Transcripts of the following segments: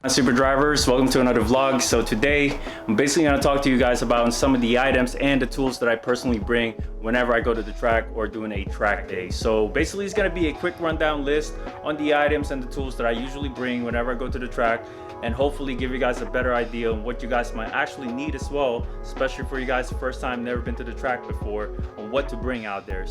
Super drivers, welcome to another vlog. So today I'm basically going to talk to you guys about some of the items and the tools that I personally bring whenever I go to the track or doing a track day. So basically it's going to be a quick rundown list on the items and the tools that I usually bring whenever I go to the track, and hopefully give you guys a better idea on what you guys might actually need as well, especially for you guys the first time, never been to the track before, on what to bring out there.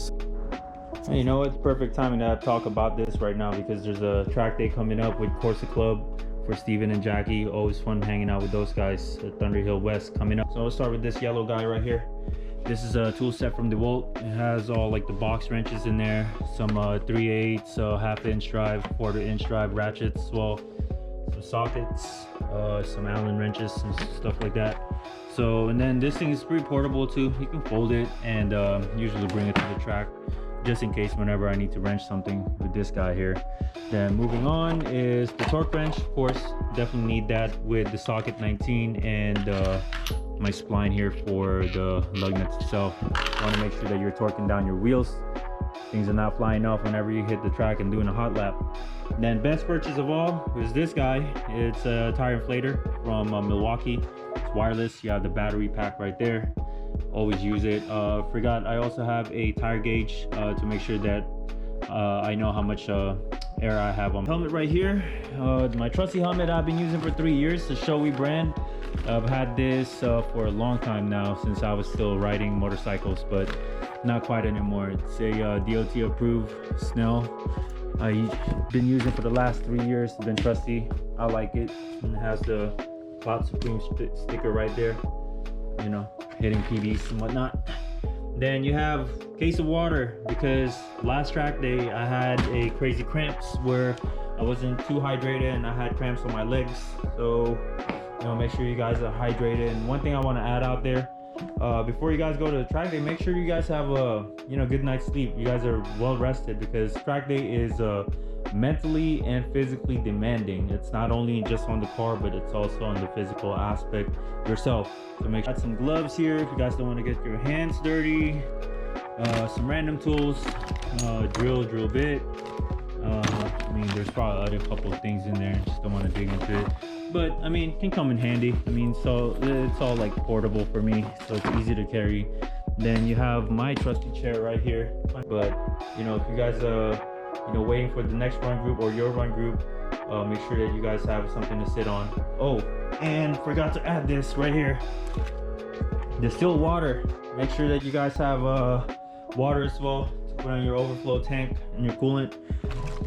You know, it's perfect timing to talk about this right now because there's a track day coming up with Corsa Club for Steven and Jackie. Always fun hanging out with those guys at Thunderhill West coming up. So I'll start with this yellow guy right here. This is a tool set from DeWalt. It has all like the box wrenches in there, some 3/8, half-inch drive, quarter-inch drive ratchets as well, some sockets, some Allen wrenches, some stuff like that. So, and then this thing is pretty portable too. You can fold it and usually bring it to the track, just in case whenever I need to wrench something with this guy here. Then moving on is the torque wrench. Of course, definitely need that with the socket 19 and my spline here for the lug nuts itself. Want to make sure that you're torquing down your wheels. Things are not flying off whenever you hit the track and doing a hot lap. Then best purchase of all is this guy. It's a tire inflator from Milwaukee. It's wireless. You have the battery pack right there. Always use it. Forgot I also have a tire gauge to make sure that I know how much air I have on my helmet right here. My trusty helmet I've been using for 3 years, the Shoei brand. I've had this for a long time now, since I was still riding motorcycles, but not quite anymore. It's a DOT approved Snell. I've been using for the last 3 years. It's been trusty. I like it. And it has the Cloud Supreme sticker right there, you know, hitting PBs and whatnot. Then you have case of water, because last track day I had a crazy cramps where I wasn't too hydrated and I had cramps on my legs. So, you know, make sure you guys are hydrated. And one thing I want to add out there, before you guys go to the track day, make sure you guys have a good night's sleep. You guys are well rested, because track day is mentally and physically demanding. It's not only just on the car, but it's also on the physical aspect yourself. So make sure you got some gloves here if you guys don't want to get your hands dirty. Some random tools, drill bit. I mean, there's probably a couple of things in there, just don't want to dig into it, but I mean, it can come in handy. I mean, so it's all like portable for me, so it's easy to carry. Then you have my trusty chair right here. But you know, if you guys waiting for the next run group or your run group, make sure that you guys have something to sit on. Oh, and forgot to add this right here, distilled water. Make sure that you guys have water as well to put on your overflow tank and your coolant.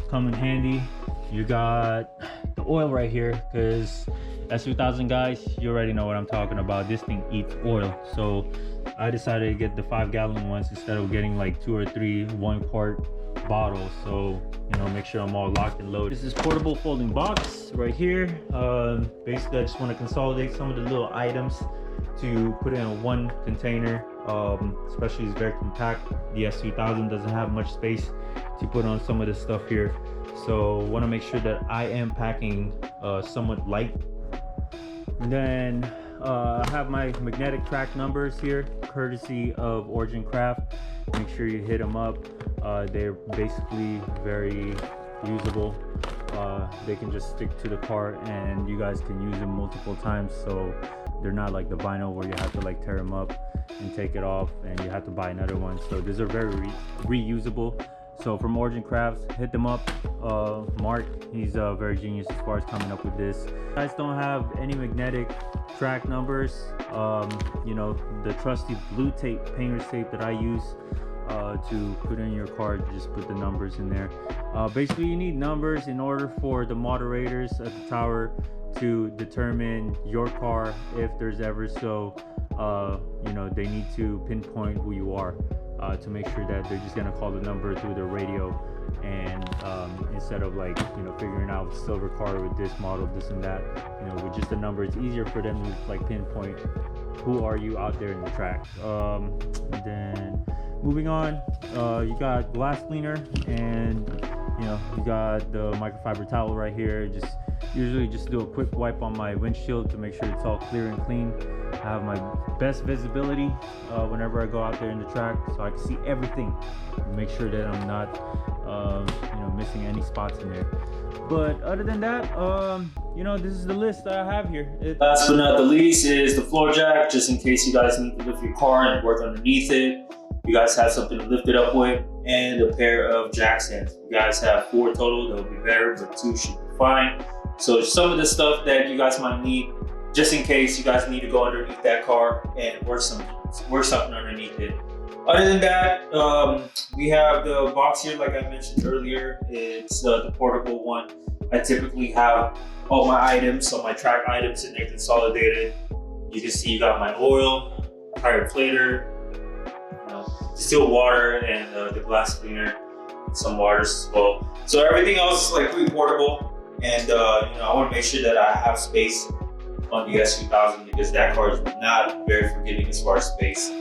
Come in handy. You got the oil right here, because S2000 guys, you already know what I'm talking about. This thing eats oil, so I decided to get the 5-gallon ones instead of getting like 2 or 3 1-quart bottles. So, you know, make sure I'm all locked and loaded. This is portable folding box right here. Basically, I just want to consolidate some of the little items to put in one container. Especially it's very compact. The S2000 doesn't have much space to put on some of this stuff here, so want to make sure that I am packing somewhat light. And then I have my magnetic track numbers here, courtesy of Origin Craft. Make sure you hit them up. They're basically very usable. They can just stick to the car and you guys can use them multiple times, so they're not like the vinyl where you have to like tear them up and take it off and you have to buy another one. So these are very reusable. So from Origin Crafts, hit them up. Mark, he's very genius as far as coming up with this. If you guys don't have any magnetic track numbers, you know, the trusty blue tape, painter's tape that I use to put in your car, just put the numbers in there. Basically, you need numbers in order for the moderators at the tower to determine your car, if there's ever you know, they need to pinpoint who you are, to make sure that they're just gonna call the number through the radio, and instead of like, you know, figuring out silver car with this model, this and that, you know, with just the number, it's easier for them to like pinpoint who are you out there in the track. Then moving on, you got glass cleaner, and you know, you got the microfiber towel right here. Usually just do a quick wipe on my windshield to make sure it's all clear and clean. I have my best visibility whenever I go out there in the track, so I can see everything and make sure that I'm not missing any spots in there. But other than that, this is the list that I have here. Last but not the least is the floor jack, just in case you guys need to lift your car and work underneath it. You guys have something to lift it up with, and a pair of jack stands. You guys have 4 total, that'll be better, but 2 should be fine. So some of the stuff that you guys might need, just in case you guys need to go underneath that car and work something underneath it. Other than that, we have the box here, like I mentioned earlier. It's the portable one. I typically have all my items, all my track items in there consolidated. You can see you got my oil, tire inflator, distilled water, and the glass cleaner, some waters as well. So everything else is like pretty portable, and I want to make sure that I have space on the S2000 because that car is not very forgiving as far as space.